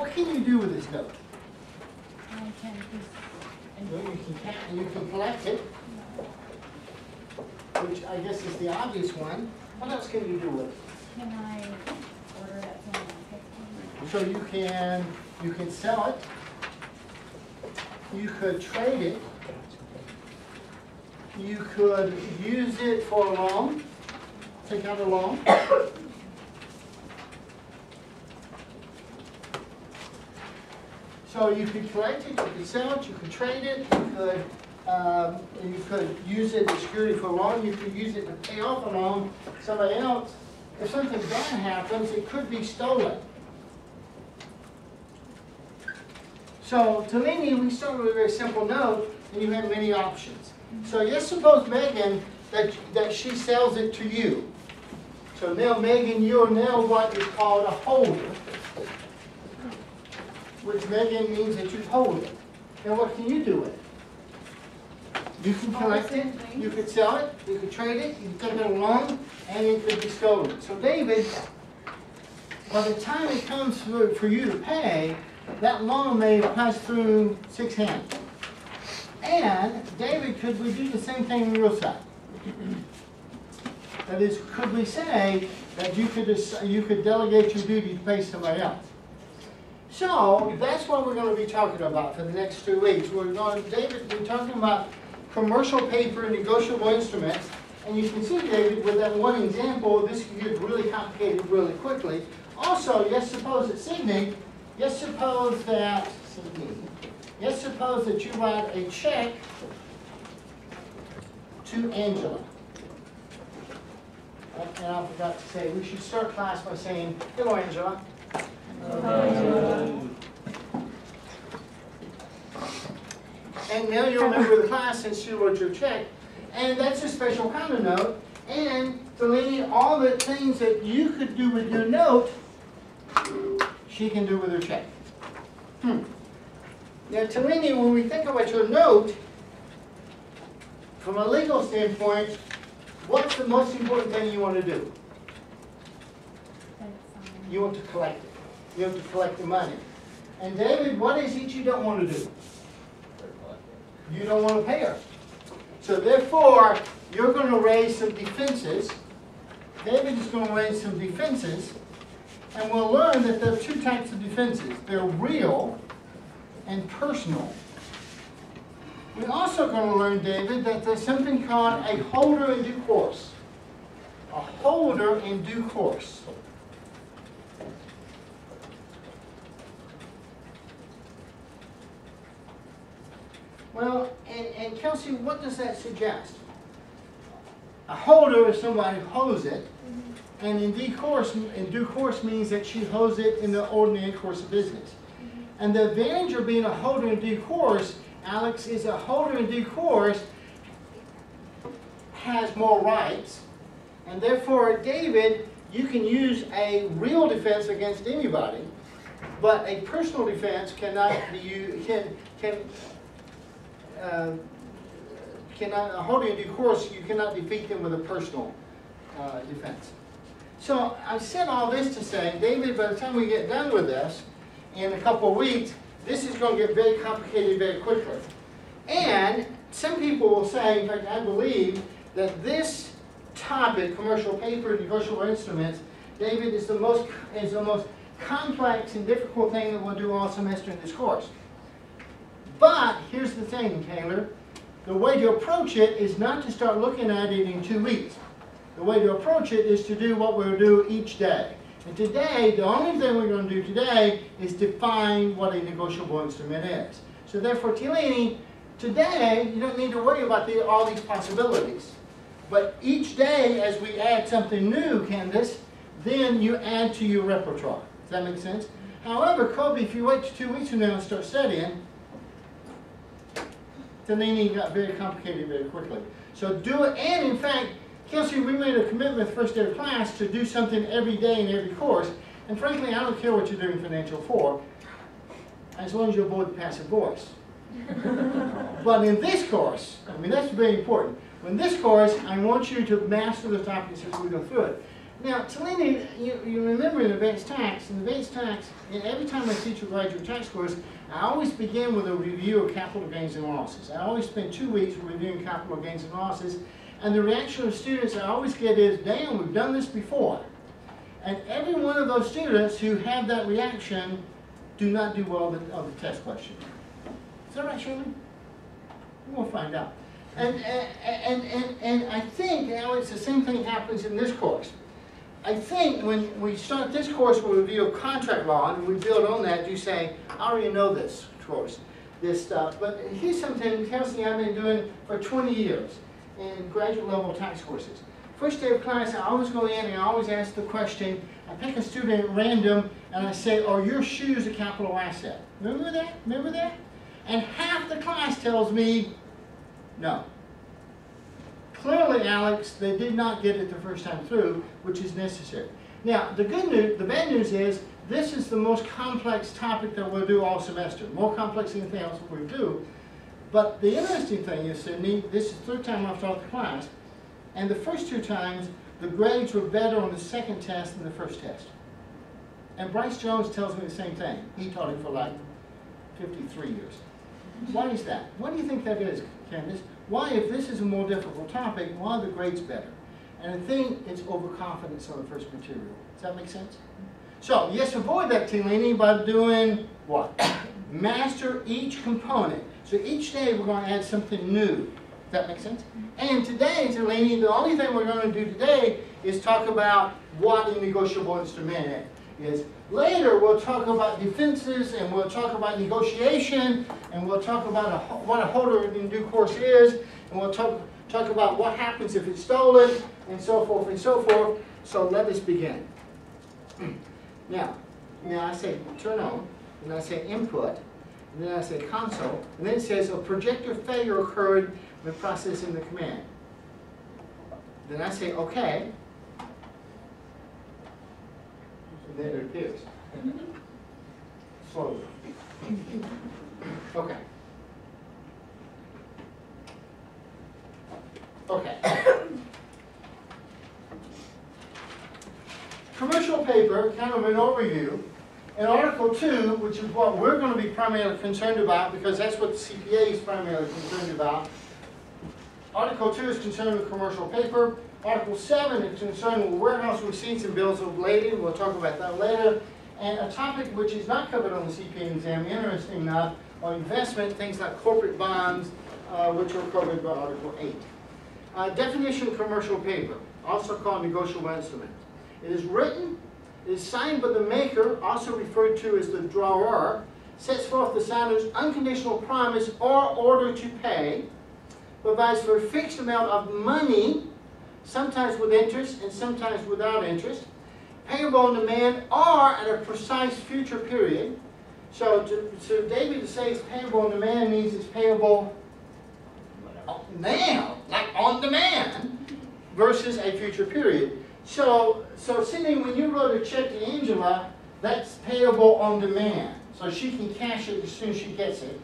what can you do with this note? I can Well, you can collect it, which I guess is the obvious one. What else can you do with it? Can I order it at someone else's? So you can sell it. You could trade it. You could use it for a loan. Take out a loan. So you could collect it, you could sell it, you could trade it, you could use it as security for a loan, you could use it to pay off a loan. Somebody else, if something bad happens, it could be stolen. So to Lenny, we start with a very simple note, and you have many options. So let's suppose, Megan, that she sells it to you. So now, Megan, you're now what is called a holder, which, Megan, means that you hold it. Now what can you do with it? You can collect it, you could sell it, you could trade it, you could take out a loan, and it could be stolen. So David, by the time it comes through for you to pay, that loan may pass through 6 hands. And David, could we do the same thing on your side? That is, could we say that you could delegate your duty to pay somebody else? So that's what we're going to be talking about for the next 2 weeks. We're talking about commercial paper and negotiable instruments. And you can see, David, with that one example, this can get really complicated really quickly. Also, let's suppose that Sydney, let's suppose that you write a check to Angela. And I forgot to say, we should start class by saying, hello, Angela. And now you'll remember the class since you wrote your check. And that's a special kind of note. And Delaney, all the things that you could do with your note, she can do with her check. Now, Delaney, when we think about your note, from a legal standpoint, what's the most important thing you want to do? You want to collect it. You have to collect the money. And David, what is it you don't want to do? You don't want to pay her. So therefore, you're going to raise some defenses. David is going to raise some defenses. And we'll learn that there are 2 types of defenses. They're real and personal. We're also going to learn, David, that there's something called a holder in due course. A holder in due course. Well, and Kelsey, what does that suggest? A holder is somebody who holds it, and in due course means that she holds it in the ordinary course of business. And the advantage of being a holder in due course, Alex, is a holder in due course has more rights, and therefore, David, you can use a real defense against anybody, but a personal defense cannot be used. A holder in due course, you cannot defeat them with a personal defense. So I said all this to say, David, by the time we get done with this, in a couple of weeks, this is going to get very complicated very quickly. And some people will say, in fact, I believe that this topic, commercial paper, negotiable instruments, David, is the most complex and difficult thing that we'll do all semester in this course. But here's the thing, Taylor. The way to approach it is not to start looking at it in 2 weeks. The way to approach it is to do what we'll do each day. And today, the only thing we're going to do today is define what a negotiable instrument is. So therefore, Tilini, today, you don't need to worry about all these possibilities. But each day, as we add something new, Candace, then you add to your repertoire. Does that make sense? However, Kobe, if you wait 2 weeks from now and start studying, Tilini got very complicated very quickly. So do it, and in fact, Kelsey, we made a commitment the first day of class to do something every day in every course. And frankly, I don't care what you're doing Financial 4, as long as you avoid passive voice. But in this course, I mean, that's very important. In this course, I want you to master the topics as we go through it. Now, Talini, you remember in advanced tax, and every time I teach a graduate tax course, I always begin with a review of capital gains and losses. I always spend 2 weeks reviewing capital gains and losses, and the reaction of students I always get is, damn, we've done this before. And every one of those students who have that reaction do not do well on the test question. Is that right, Shirley? We'll find out. And I think, Alex, the same thing happens in this course. I think when we start this course, we'll review contract law, and we build on that. You say, I already know this course, this stuff. But here's something, Kelsey, I've been doing for 20 years in graduate level tax courses. First day of class, I always go in and I always ask the question. I pick a student at random, and I say, are your shoes a capital asset? Remember that? Remember that? And half the class tells me, no. Clearly, Alex, they did not get it the first time through, which is necessary. Now, the bad news is, this is the most complex topic that we'll do all semester. More complex than anything else we'll do. But the interesting thing is, Sydney, this is the third time I've taught the class, and the first 2 times, the grades were better on the second test than the first test. And Bryce Jones tells me the same thing. He taught it for like 53 years. Why is that? What do you think that is, Candace? Why, if this is a more difficult topic, why are the grades better? And I think it's overconfidence on the first material. Does that make sense? So, yes, avoid that, Talini, by doing what? Master each component. So each day we're going to add something new. Does that make sense? And today, Talini, the only thing we're going to do today is talk about what a negotiable instrument is. Later, we'll talk about defenses, and we'll talk about negotiation, and we'll talk about what a holder in due course is, and we'll talk about what happens if it's stolen, and so forth and so forth. So let us begin. Now I say turn on, and I say input, and then I say console, and then it says a projector failure occurred when processing the command. Then I say OK. And then it appears. Slowly. Okay. Okay. Commercial paper, kind of an overview. In Article 2, which is what we're going to be primarily concerned about, because that's what the CPA is primarily concerned about. Article 2 is concerned with commercial paper. Article 7 is concerned with warehouse receipts and bills of lading. We'll talk about that later. And a topic which is not covered on the CPA exam, interesting enough, are investment, things like corporate bonds, which are covered by Article 8. Definition of commercial paper, also called negotiable instrument. It is written, it is signed by the maker, also referred to as the drawer, sets forth the signer's unconditional promise or order to pay, provides for a fixed amount of money, sometimes with interest and sometimes without interest, payable on demand or at a precise future period. So David to say it's payable on demand means it's payable now, like on demand, versus a future period. So Sydney, when you wrote a check to Angela, that's payable on demand. So she can cash it as soon as she gets it.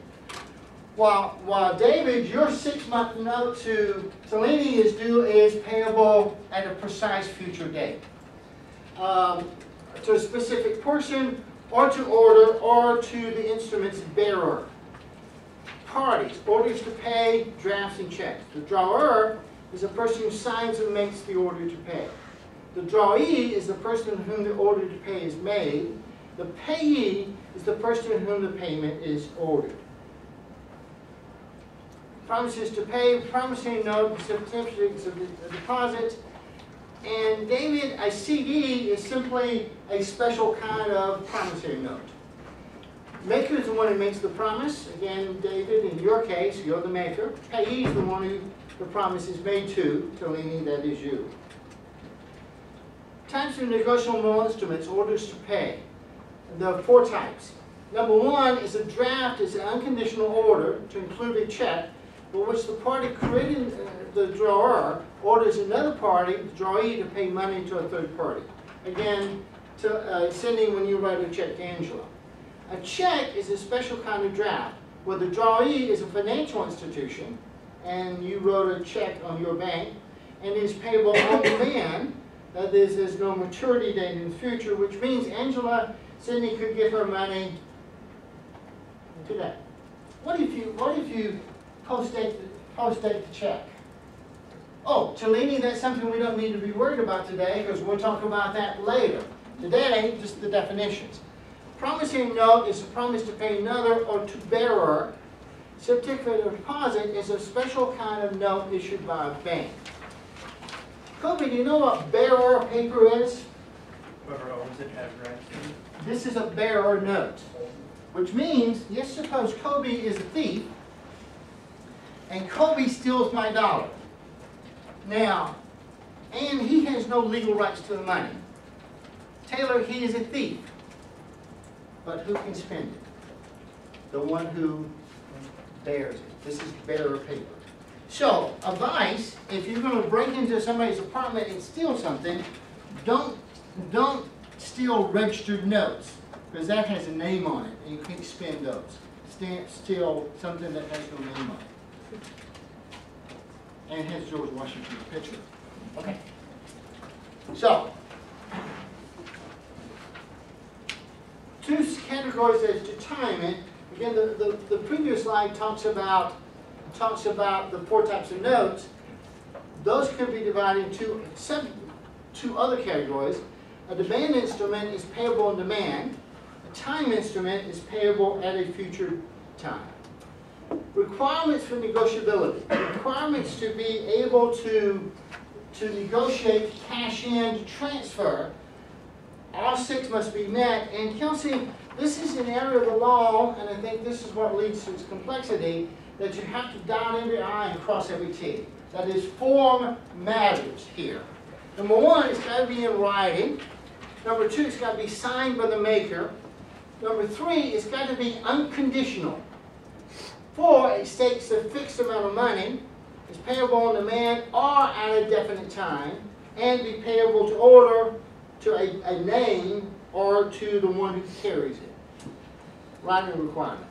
While David, your 6-month note to Talini is payable at a precise future date. To a specific person, or to order, or to the instrument's bearer. Parties, orders to pay, drafts, and checks. The drawer is the person who signs and makes the order to pay. The drawee is the person whom the order to pay is made. The payee is the person in whom the payment is ordered. Promises to pay, promissory note, certificates of deposit. And David, a CD is simply a special kind of promissory note. Maker is the one who makes the promise. Again, David, in your case, you're the maker. Payee is the one who the promise is made to. Talini, that is you. Types of negotiable instruments, orders to pay. There are 4 types. Number 1 is a draft, is an unconditional order to include a check, by which the party creating the drawer orders another party, the drawee, to pay money to a third party. Again, sending when you write a check to Angela. A check is a special kind of draft, where the drawee is a financial institution, and you wrote a check on your bank, and is payable on demand. That is, there's no maturity date in the future, which means Angela Sydney could get her money today. What if you post-date the check? Oh, Cellini, that's something we don't need to be worried about today because we'll talk about that later. Today, just the definitions. Promissory note is a promise to pay another or to bearer. Certificate of deposit is a special kind of note issued by a bank. Kobe, do you know what bearer paper is? Whoever owns it has rights to it. This is a bearer note, which means, yes, suppose Kobe is a thief, and Kobe steals my dollar. Now, and he has no legal rights to the money. Taylor, he is a thief. But who can spend it? The one who bears it. This is bearer paper. So, advice, if you're going to break into somebody's apartment and steal something, don't steal registered notes, because that has a name on it, and you can't spend those. Steal something that has no name on it. And it has George Washington's picture. Okay. So, two categories as to time it. Again, the previous slide talks about the four types of notes. Those can be divided into two other categories. A demand instrument is payable on demand. A time instrument is payable at a future time. Requirements for negotiability. Requirements to be able to negotiate cash in to transfer. All six must be met. And Kelsey, this is an area of the law, and I think this is what leads to its complexity, that you have to dot every I and cross every T. That is, form matters here. Number one, it's got to be in writing. Number two, it's got to be signed by the maker. Number three, it's got to be unconditional. Four, it states a fixed amount of money, is payable on demand or at a definite time, and be payable to order, to a name, or to the one who carries it. Writing requirement.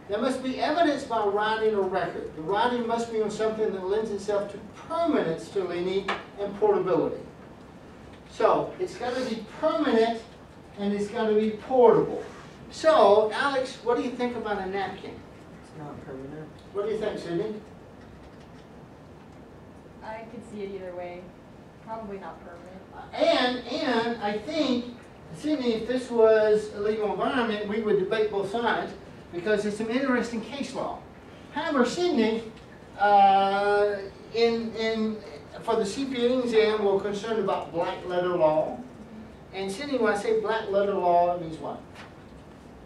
There must be evidence by writing or record. The writing must be on something that lends itself to permanence, Cellini, and portability. So, it's got to be permanent, and it's got to be portable. So, Alex, what do you think about a napkin? It's not permanent. What do you think, Sydney? I could see it either way. Probably not permanent. And I think, Sydney, if this was a legal environment, we would debate both sides because it's some interesting case law. However, Sydney, for the CPA exam, we're concerned about black letter law. And Sydney, when I say black letter law, it means what?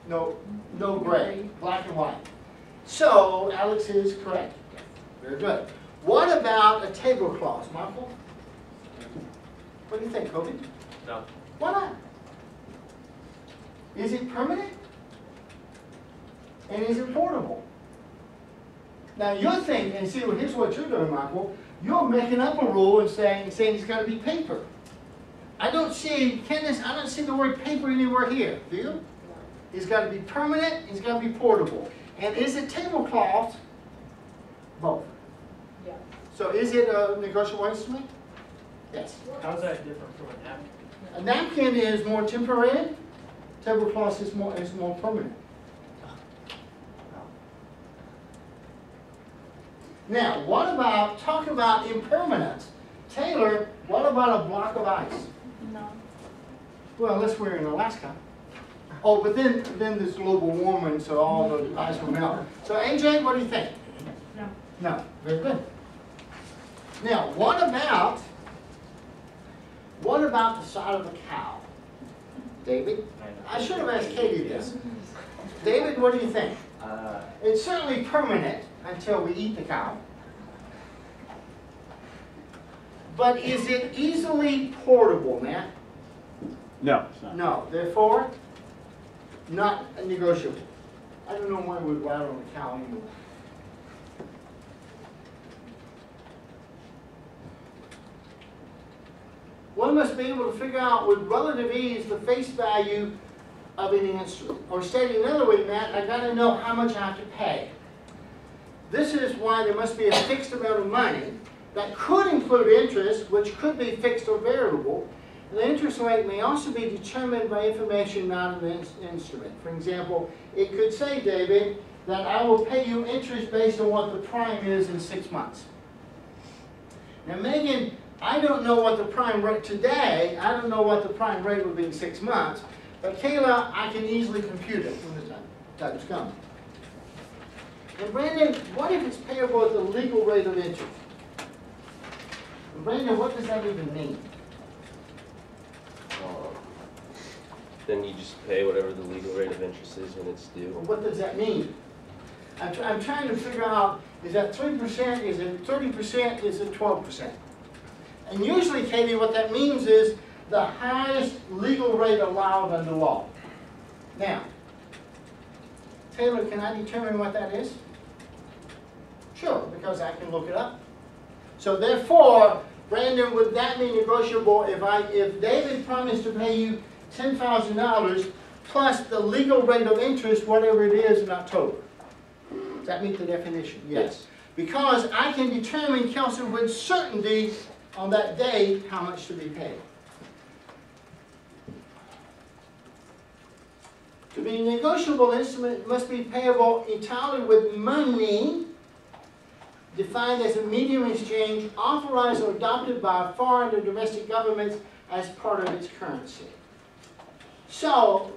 No gray, black and white. So, Alex is correct. Very good. What about a tablecloth, Michael? What do you think, Kobe? No. Why not? Is it permanent? And is it portable? Now you're thinking, and see, here's what you're doing, Michael. You're making up a rule and saying it's got to be paper. I don't see, Candace, I don't see the word paper anywhere here. Do you? It's got to be permanent. It's got to be portable. And is it tablecloth? Both. Yeah. So is it a negotiable instrument? Yes. How's that different from a napkin? A napkin is more temporary. Tablecloth is more permanent. Now, talk about impermanence. Taylor, what about a block of ice? No. Well, unless we're in Alaska. Oh, but then there's global warming, so all the ice will melt. So, AJ, what do you think? No. No. Very good. Now, what about the side of a cow? David? I should have asked Katie this. David, what do you think? It's certainly permanent until we eat the cow. But is it easily portable, Matt? No, it's not. No. Therefore, not negotiable. I don't know why we would ride on the cow anymore. One must be able to figure out with relative ease the face value of any instrument. Or stated another way, Matt, I got to know how much I have to pay. This is why there must be a fixed amount of money. That could include interest, which could be fixed or variable. The interest rate may also be determined by information not in the instrument. For example, it could say, David, that I will pay you interest based on what the prime is in 6 months. Now, Megan, I don't know what the prime rate today, I don't know what the prime rate would be in 6 months, but Kayla, I can easily compute it when the time's come. And Brandon, what if it's payable at the legal rate of interest? And Brandon, what does that even mean? Then you just pay whatever the legal rate of interest is when it's due. Well, what does that mean? I'm trying to figure out, is that 3%, is it 30%, is it 12%? And usually, Katie, what that means is the highest legal rate allowed under law. Now, Taylor, can I determine what that is? Sure, because I can look it up. So therefore, Brandon, would that be negotiable if David promised to pay you $10,000 plus the legal rate of interest, whatever it is, in October? Does that meet the definition? Yes. Because I can determine, Kelsey, with certainty on that day how much to be paid. To be a negotiable instrument, it must be payable entirely with money, defined as a medium exchange, authorized or adopted by foreign or domestic governments as part of its currency. So,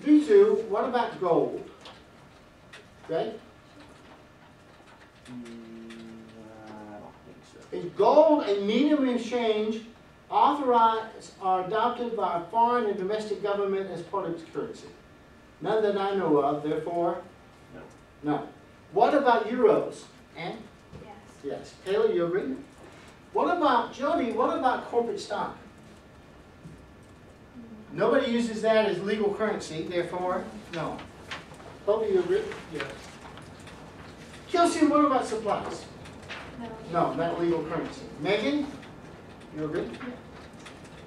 V2, what about gold? Right? I don't think so. Is gold a medium exchange authorized or adopted by a foreign and domestic government as part of its currency? None that I know of, therefore? No. No. What about euros? Ann? Yes. Yes. Taylor, you agree? What about, Jody, what about corporate stock? Nobody uses that as legal currency, therefore, no. Toby, you agree? Yes. Kelsey, what about supplies? No. No, not legal currency. Megan, you agree?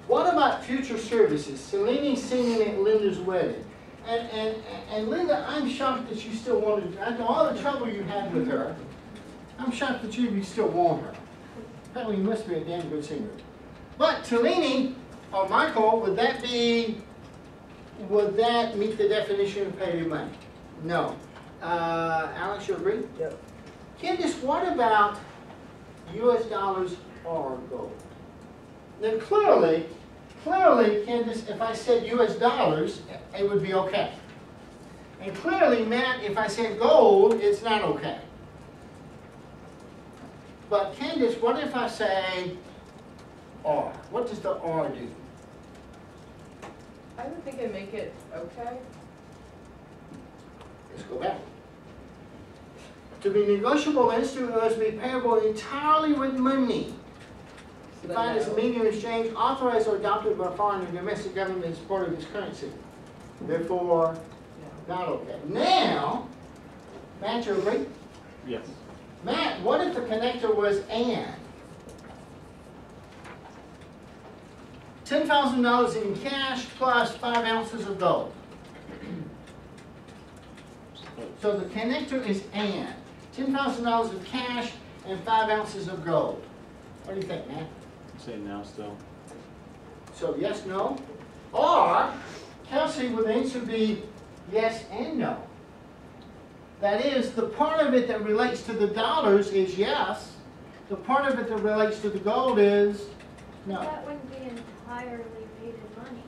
What about future services? Selene singing at Linda's wedding. And Linda, I'm shocked that you still wanted, after all the trouble you had with her, I'm shocked that you still want her. Apparently you must be a damn good singer. But Talini, or Michael, would that meet the definition of pay your money? No. Alex, you agree? Yep. Candice, what about US dollars or gold? Then clearly, Candice, if I said US dollars, it would be okay. And clearly, Matt, if I said gold, it's not okay. But Candice, what if I say R? What does the R do? I would think it'd make it okay. Let's go back. To be negotiable instrument must be payable entirely with money. Defined as a medium exchange authorized or adopted by foreign and domestic government as part of its currency. Therefore, not okay. Now, Matt, you agree? Yes. Matt, what if the connector was and? $10,000 in cash plus 5 ounces of gold. So the connector is and. $10,000 of cash and 5 ounces of gold. What do you think, Matt? Say now still. So yes, no? Or, Kelsey, would the answer be yes and no? That is, the part of it that relates to the dollars is yes. The part of it that relates to the gold is no. That wouldn't be entirely paid in money.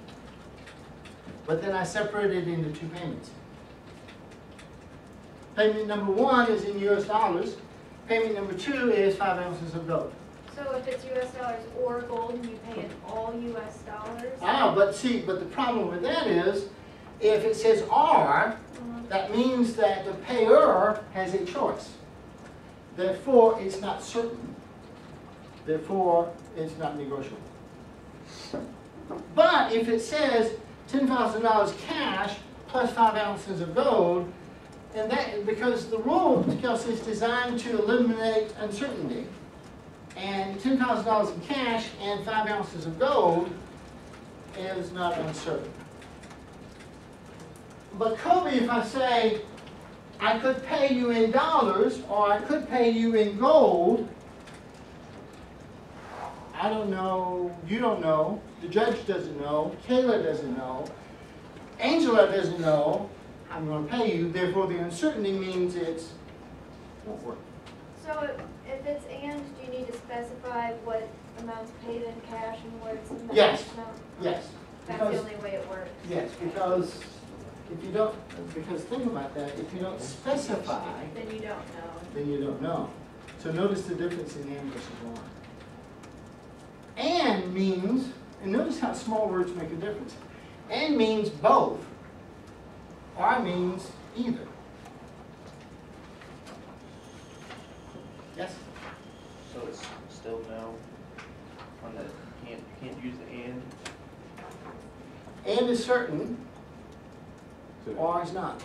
But then I separated it into 2 payments. Payment number 1 is in US dollars. Payment number 2 is 5 ounces of gold. So if it's US dollars or gold and you pay in all US dollars? But the problem with that is, if it says R, that means that the payer has a choice. Therefore, it's not certain. Therefore, it's not negotiable. But if it says $10,000 cash plus 5 ounces of gold, and that, because the rule, Kelsey, is designed to eliminate uncertainty. And $10,000 in cash and 5 ounces of gold is not uncertain. But Kobe, if I say, I could pay you in dollars or I could pay you in gold, I don't know, you don't know, the judge doesn't know, Kayla doesn't know, Angela doesn't know, I'm gonna pay you, therefore the uncertainty means it's, won't work. So if it's and, do you need to specify what amounts paid in cash and what it's in the Yes. amount? Yes. That's Because- the only way it works. Yes, because if you don't, because think about that, if you don't specify, Then you don't know. then you don't know. So notice the difference in and versus or. And means, and notice how small words make a difference. And means both. Or means either. Yes? So it's still no on the, you can't use the and. And is certain, or is not.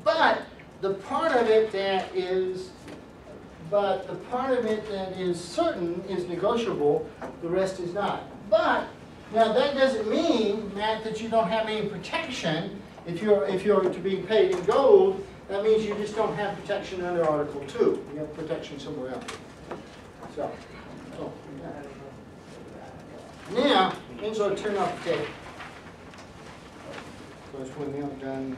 But the part of it that is, certain is negotiable, the rest is not. But, now that doesn't mean, Matt, that you don't have any protection if you're to be paid in gold. That means you just don't have protection under Article 2. You have protection somewhere else. So yeah. Now, Angela, turn off the tape. Because when they're done